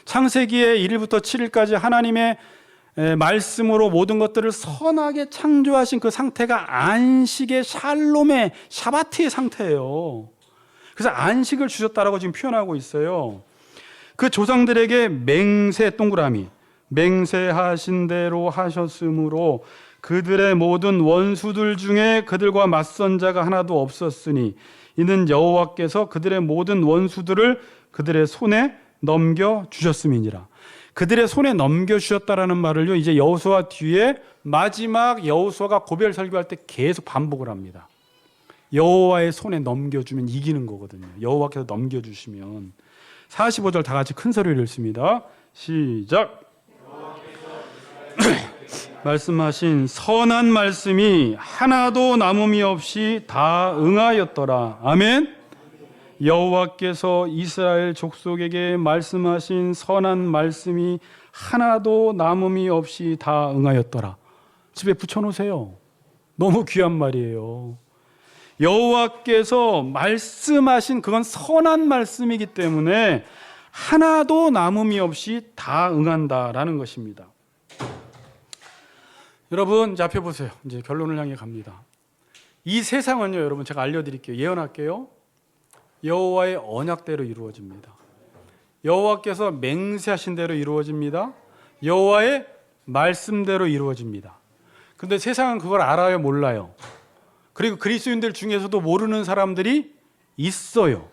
창세기의 1일부터 7일까지 하나님의 말씀으로 모든 것들을 선하게 창조하신 그 상태가 안식의 샬롬의 샤바트의 상태예요. 그래서 안식을 주셨다라고 지금 표현하고 있어요. 그 조상들에게 맹세 동그라미, 맹세하신 대로 하셨으므로 그들의 모든 원수들 중에 그들과 맞선 자가 하나도 없었으니 이는 여호와께서 그들의 모든 원수들을 그들의 손에 넘겨 주셨음이니라. 그들의 손에 넘겨 주셨다라는 말을요, 이제 여호수아 뒤에 마지막 여호수아가 고별 설교할 때 계속 반복을 합니다. 여호와의 손에 넘겨주면 이기는 거거든요. 여호와께서 넘겨주시면. 45절 다 같이 큰 소리를 읽습니다. 시작. 말씀하신 선한 말씀이 하나도 남음이 없이 다 응하였더라. 아멘. 여호와께서 이스라엘 족속에게 말씀하신 선한 말씀이 하나도 남음이 없이 다 응하였더라. 집에 붙여놓으세요. 너무 귀한 말이에요. 여호와께서 말씀하신 그건 선한 말씀이기 때문에 하나도 남음이 없이 다 응한다라는 것입니다. 여러분, 이제 앞에 보세요. 이제 결론을 향해 갑니다. 이 세상은요, 여러분, 제가 알려드릴게요. 예언할게요. 여호와의 언약대로 이루어집니다. 여호와께서 맹세하신 대로 이루어집니다. 여호와의 말씀대로 이루어집니다. 근데 세상은 그걸 알아요, 몰라요? 그리고 그리스도인들 중에서도 모르는 사람들이 있어요.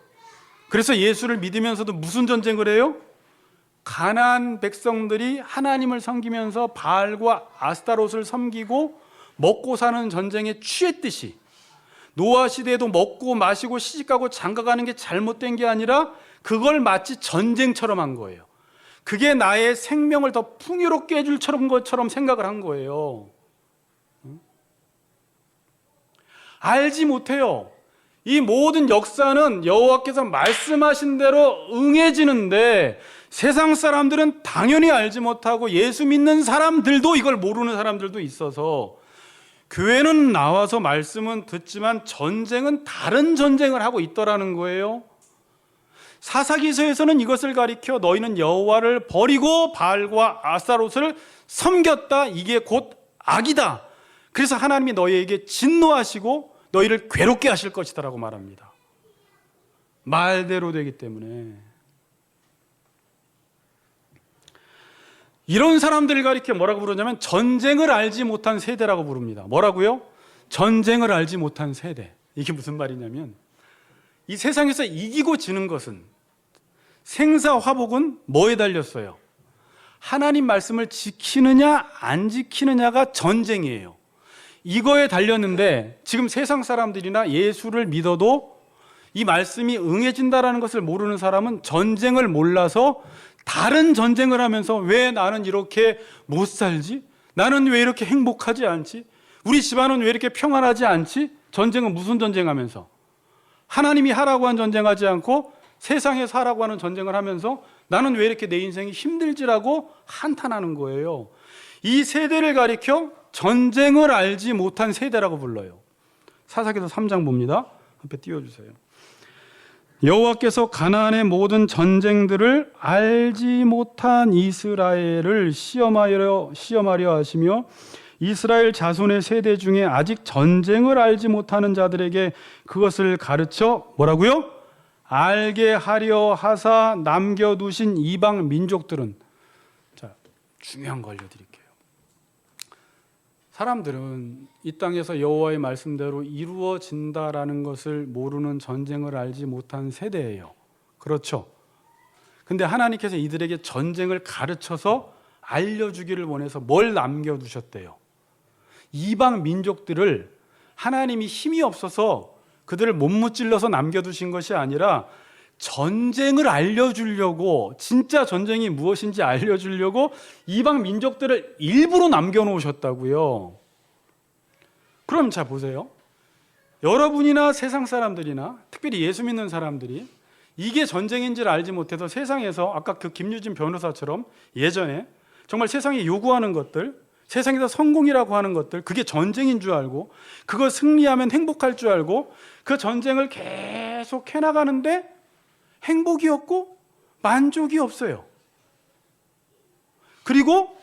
그래서 예수를 믿으면서도 무슨 전쟁을 해요? 가나안 백성들이 하나님을 섬기면서 바알과 아스타롯을 섬기고 먹고 사는 전쟁에 취했듯이, 노아 시대에도 먹고 마시고 시집가고 장가가는 게 잘못된 게 아니라 그걸 마치 전쟁처럼 한 거예요. 그게 나의 생명을 더 풍요롭게 해줄 것처럼 생각을 한 거예요. 알지 못해요. 이 모든 역사는 여호와께서 말씀하신 대로 응해지는데 세상 사람들은 당연히 알지 못하고 예수 믿는 사람들도 이걸 모르는 사람들도 있어서 교회는 나와서 말씀은 듣지만 전쟁은 다른 전쟁을 하고 있더라는 거예요. 사사기서에서는 이것을 가리켜 너희는 여호와를 버리고 바알과 아스타롯을 섬겼다. 이게 곧 악이다. 그래서 하나님이 너희에게 진노하시고 너희를 괴롭게 하실 것이다라고 말합니다. 말대로 되기 때문에. 이런 사람들을 가리켜 뭐라고 부르냐면 전쟁을 알지 못한 세대라고 부릅니다. 뭐라고요? 전쟁을 알지 못한 세대. 이게 무슨 말이냐면 이 세상에서 이기고 지는 것은 생사화복은 뭐에 달렸어요? 하나님 말씀을 지키느냐 안 지키느냐가 전쟁이에요. 이거에 달렸는데 지금 세상 사람들이나 예수를 믿어도 이 말씀이 응해진다라는 것을 모르는 사람은 전쟁을 몰라서 다른 전쟁을 하면서 왜 나는 이렇게 못 살지? 나는 왜 이렇게 행복하지 않지? 우리 집안은 왜 이렇게 평안하지 않지? 전쟁은 무슨 전쟁하면서? 하나님이 하라고 한 전쟁하지 않고 세상에서 하라고 하는 전쟁을 하면서 나는 왜 이렇게 내 인생이 힘들지라고 한탄하는 거예요. 이 세대를 가리켜 전쟁을 알지 못한 세대라고 불러요. 사사기서 3장 봅니다. 앞에 띄워주세요. 여호와께서 가나안의 모든 전쟁들을 알지 못한 이스라엘을 시험하려 하시며 이스라엘 자손의 세대 중에 아직 전쟁을 알지 못하는 자들에게 그것을 가르쳐 뭐라고요? 알게 하려 하사 남겨두신 이방 민족들은, 자, 중요한 거 알려드릴게요. 사람들은 이 땅에서 여호와의 말씀대로 이루어진다라는 것을 모르는 전쟁을 알지 못한 세대예요. 그렇죠? 근데 하나님께서 이들에게 전쟁을 가르쳐서 알려주기를 원해서 뭘 남겨두셨대요? 이방 민족들을 하나님이 힘이 없어서 그들을 못 무찔러서 남겨두신 것이 아니라 전쟁을 알려주려고, 진짜 전쟁이 무엇인지 알려주려고 이방 민족들을 일부러 남겨놓으셨다고요. 그럼 자 보세요. 여러분이나 세상 사람들이나 특별히 예수 믿는 사람들이 이게 전쟁인지를 알지 못해서 세상에서 아까 그 김유진 변호사처럼 예전에 정말 세상이 요구하는 것들, 세상에서 성공이라고 하는 것들, 그게 전쟁인 줄 알고 그거 승리하면 행복할 줄 알고 그 전쟁을 계속 해나가는데 행복이 없고 만족이 없어요. 그리고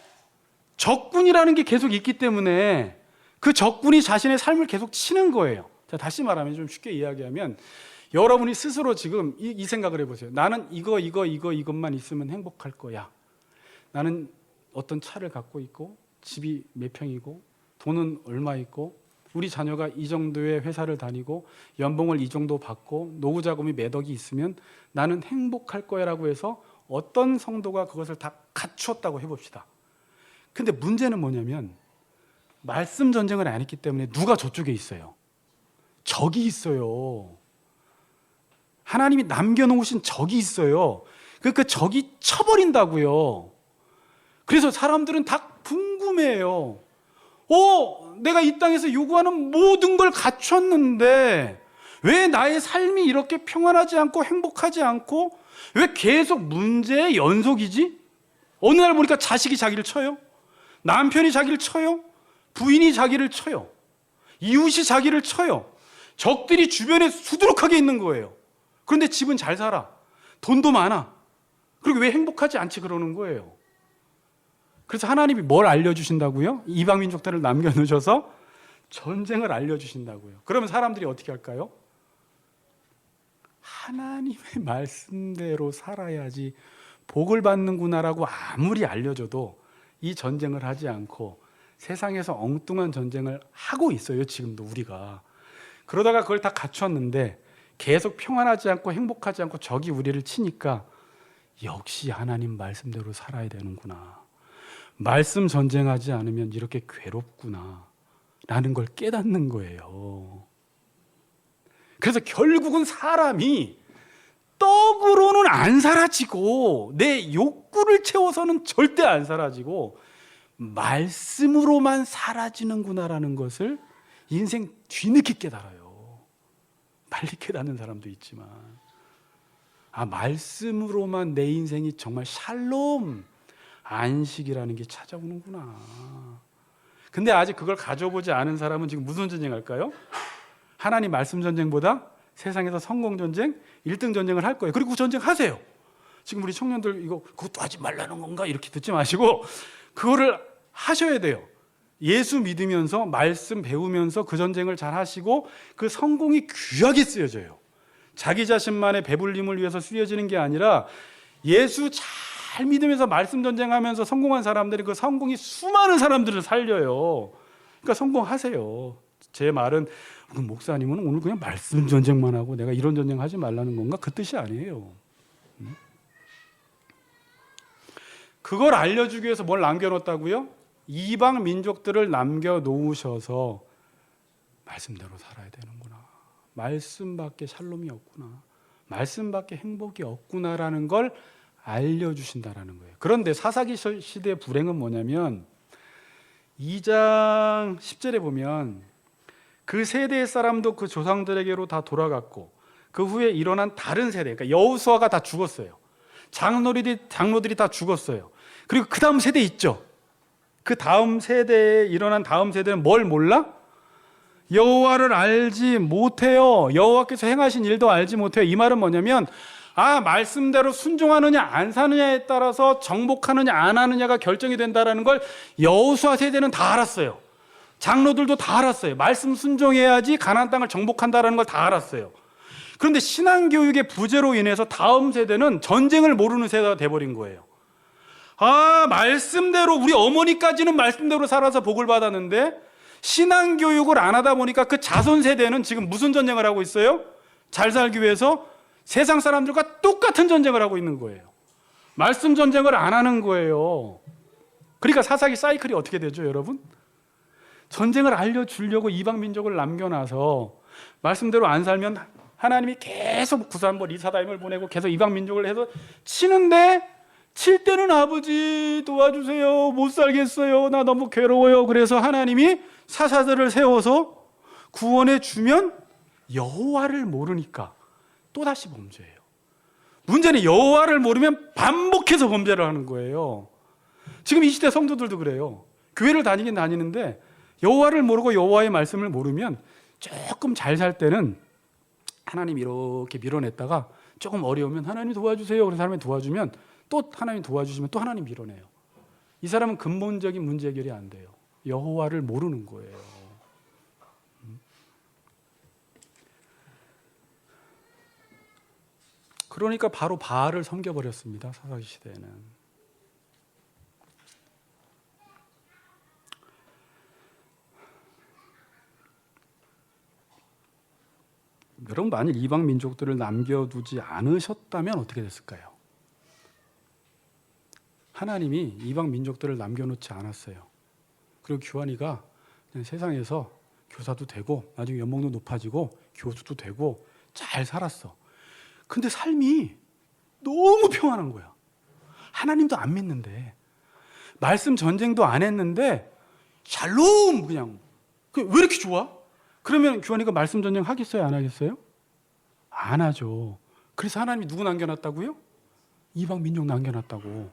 적군이라는 게 계속 있기 때문에 그 적군이 자신의 삶을 계속 치는 거예요. 자, 다시 말하면 좀 쉽게 이야기하면 여러분이 스스로 지금 이 생각을 해보세요. 나는 이것만 있으면 행복할 거야. 나는 어떤 차를 갖고 있고 집이 몇 평이고 돈은 얼마 있고 우리 자녀가 이 정도의 회사를 다니고 연봉을 이 정도 받고 노후 자금이 몇 억이 있으면 나는 행복할 거야라고 해서 어떤 성도가 그것을 다 갖추었다고 해봅시다. 근데 문제는 뭐냐면 말씀 전쟁을 안 했기 때문에 누가 저쪽에 있어요? 적이 있어요. 하나님이 남겨놓으신 적이 있어요. 그 적이 쳐버린다고요. 그래서 사람들은 다 궁금해해요. 내가 이 땅에서 요구하는 모든 걸 갖췄는데 왜 나의 삶이 이렇게 평안하지 않고 행복하지 않고 왜 계속 문제의 연속이지? 어느 날 보니까 자식이 자기를 쳐요. 남편이 자기를 쳐요. 부인이 자기를 쳐요. 이웃이 자기를 쳐요. 적들이 주변에 수두룩하게 있는 거예요. 그런데 집은 잘 살아. 돈도 많아. 그리고 왜 행복하지 않지 그러는 거예요. 그래서 하나님이 뭘 알려주신다고요? 이방 민족들을 남겨놓으셔서 전쟁을 알려주신다고요. 그러면 사람들이 어떻게 할까요? 하나님의 말씀대로 살아야지 복을 받는구나라고 아무리 알려줘도 이 전쟁을 하지 않고 세상에서 엉뚱한 전쟁을 하고 있어요. 지금도 우리가. 그러다가 그걸 다 갖췄는데 계속 평안하지 않고 행복하지 않고 적이 우리를 치니까 역시 하나님 말씀대로 살아야 되는구나. 말씀 전쟁하지 않으면 이렇게 괴롭구나 라는 걸 깨닫는 거예요. 그래서 결국은 사람이 떡으로는 안 사라지고 내 욕구를 채워서는 절대 안 사라지고 말씀으로만 사라지는구나라는 것을 인생 뒤늦게 깨달아요. 빨리 깨닫는 사람도 있지만 말씀으로만 내 인생이 정말 샬롬 안식이라는 게 찾아오는구나. 근데 아직 그걸 가져보지 않은 사람은 지금 무슨 전쟁할까요? 하나님 말씀 전쟁보다 세상에서 성공 전쟁, 1등 전쟁을 할 거예요. 그리고 그 전쟁 하세요. 지금 우리 청년들 이거 그것도 하지 말라는 건가? 이렇게 듣지 마시고 그거를 하셔야 돼요. 예수 믿으면서 말씀 배우면서 그 전쟁을 잘 하시고 그 성공이 귀하게 쓰여져요. 자기 자신만의 배불림을 위해서 쓰여지는 게 아니라 예수 잘 믿으면서 말씀 전쟁하면서 성공한 사람들이 그 성공이 수많은 사람들을 살려요. 그러니까 성공하세요. 제 말은 목사님은 오늘 그냥 말씀 전쟁만 하고 내가 이런 전쟁 하지 말라는 건가? 그 뜻이 아니에요. 그걸 알려주기 위해서 뭘 남겨놓았다고요? 이방 민족들을 남겨놓으셔서 말씀대로 살아야 되는구나. 말씀밖에 샬롬이 없구나. 말씀밖에 행복이 없구나라는 걸 알려주신다라는 거예요. 그런데 사사기 시대의 불행은 뭐냐면 2장 10절에 보면 그 세대의 사람도 그 조상들에게로 다 돌아갔고 그 후에 일어난 다른 세대, 그러니까 여호수아가 다 죽었어요. 장로들이 다 죽었어요. 그리고 그 다음 세대 있죠. 그 다음 세대에 일어난 다음 세대는 뭘 몰라? 여호와를 알지 못해요. 여호와께서 행하신 일도 알지 못해요. 이 말은 뭐냐면 말씀대로 순종하느냐 안 사느냐에 따라서 정복하느냐 안 하느냐가 결정이 된다는 걸 여호수아 세대는 다 알았어요. 장로들도 다 알았어요. 말씀 순종해야지 가나안 땅을 정복한다는 걸 다 알았어요. 그런데 신앙교육의 부재로 인해서 다음 세대는 전쟁을 모르는 세대가 돼버린 거예요. 말씀대로 우리 어머니까지는 말씀대로 살아서 복을 받았는데 신앙교육을 안 하다 보니까 그 자손 세대는 지금 무슨 전쟁을 하고 있어요? 잘 살기 위해서 세상 사람들과 똑같은 전쟁을 하고 있는 거예요. 말씀 전쟁을 안 하는 거예요. 그러니까 사사기 사이클이 어떻게 되죠, 여러분? 전쟁을 알려주려고 이방 민족을 남겨놔서 말씀대로 안 살면 하나님이 계속 구산벌 이사다임을 보내고 계속 이방 민족을 해서 치는데 칠 때는 아버지 도와주세요. 못 살겠어요. 나 너무 괴로워요. 그래서 하나님이 사사들을 세워서 구원해 주면 여호와를 모르니까 또다시 범죄해요. 문제는 여호와를 모르면 반복해서 범죄를 하는 거예요. 지금 이 시대 성도들도 그래요. 교회를 다니긴 다니는데 여호와를 모르고 여호와의 말씀을 모르면 조금 잘 살 때는 하나님 이렇게 밀어냈다가 조금 어려우면 하나님 도와주세요. 그래서 하나님 도와주면 또 하나님 도와주시면 또 하나님 밀어내요. 이 사람은 근본적인 문제 해결이 안 돼요. 여호와를 모르는 거예요. 그러니까 바로 바알을 섬겨버렸습니다. 사사기 시대에는. 여러분 만일 이방 민족들을 남겨두지 않으셨다면 어떻게 됐을까요? 하나님이 이방 민족들을 남겨놓지 않았어요. 그리고 규환이가 그냥 세상에서 교사도 되고 나중에 연봉도 높아지고 교수도 되고 잘 살았어. 근데 삶이 너무 평안한 거야. 하나님도 안 믿는데 말씀 전쟁도 안 했는데 샬롬 그냥 왜 이렇게 좋아? 그러면 규환이가 말씀 전쟁 하겠어요? 안 하겠어요? 안 하죠. 그래서 하나님이 누구 남겨놨다고요? 이방 민족 남겨놨다고.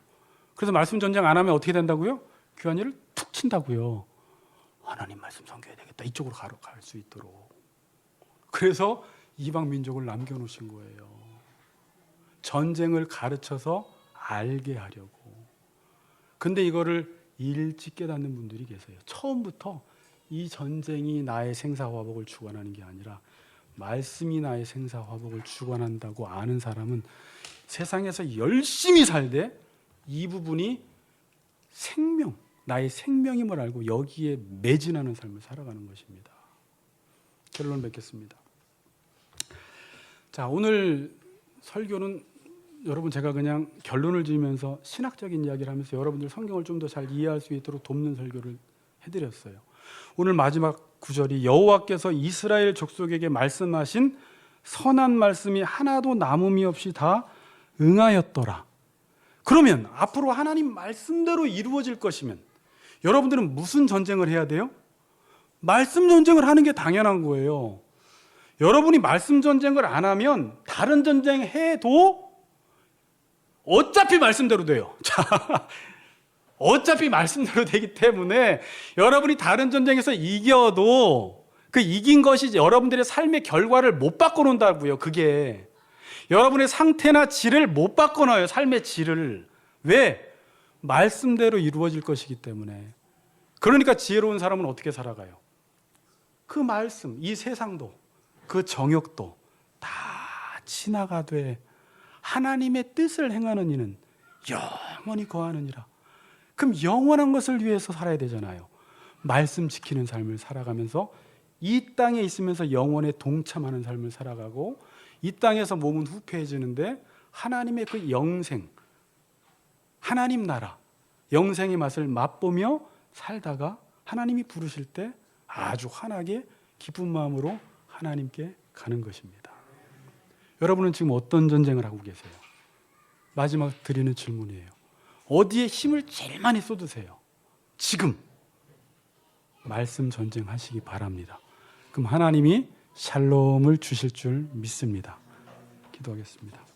그래서 말씀 전쟁 안 하면 어떻게 된다고요? 규환이를 툭 친다고요. 하나님 말씀 섬겨야 되겠다. 이쪽으로 갈 수 있도록. 그래서 이방 민족을 남겨놓으신 거예요. 전쟁을 가르쳐서 알게 하려고. 근데 이거를 일찍 깨닫는 분들이 계세요. 처음부터 이 전쟁이 나의 생사화복을 주관하는 게 아니라 말씀이 나의 생사화복을 주관한다고 아는 사람은 세상에서 열심히 살되 이 부분이 생명, 나의 생명임을 알고 여기에 매진하는 삶을 살아가는 것입니다. 결론 맺겠습니다. 자, 오늘 설교는 여러분 제가 그냥 결론을 지으면서 신학적인 이야기를 하면서 여러분들 성경을 좀 더 잘 이해할 수 있도록 돕는 설교를 해드렸어요. 오늘 마지막 구절이 여호와께서 이스라엘 족속에게 말씀하신 선한 말씀이 하나도 남음이 없이 다 응하였더라. 그러면 앞으로 하나님 말씀대로 이루어질 것이면 여러분들은 무슨 전쟁을 해야 돼요? 말씀 전쟁을 하는 게 당연한 거예요. 여러분이 말씀 전쟁을 안 하면 다른 전쟁 해도 어차피 말씀대로 돼요. 자, 어차피 말씀대로 되기 때문에 여러분이 다른 전쟁에서 이겨도 그 이긴 것이 여러분들의 삶의 결과를 못 바꿔놓는다고요. 그게 여러분의 상태나 질을 못 바꿔놔요. 삶의 질을. 왜? 말씀대로 이루어질 것이기 때문에. 그러니까 지혜로운 사람은 어떻게 살아가요? 그 말씀, 이 세상도 그 정욕도 다 지나가되 하나님의 뜻을 행하는 이는 영원히 거하느니라. 그럼 영원한 것을 위해서 살아야 되잖아요. 말씀 지키는 삶을 살아가면서 이 땅에 있으면서 영원에 동참하는 삶을 살아가고 이 땅에서 몸은 후패해지는데 하나님의 그 영생, 하나님 나라, 영생의 맛을 맛보며 살다가 하나님이 부르실 때 아주 환하게 기쁜 마음으로 하나님께 가는 것입니다. 여러분은 지금 어떤 전쟁을 하고 계세요? 마지막 드리는 질문이에요. 어디에 힘을 제일 많이 쏟으세요? 지금 말씀 전쟁하시기 바랍니다. 그럼 하나님이 샬롬을 주실 줄 믿습니다. 기도하겠습니다.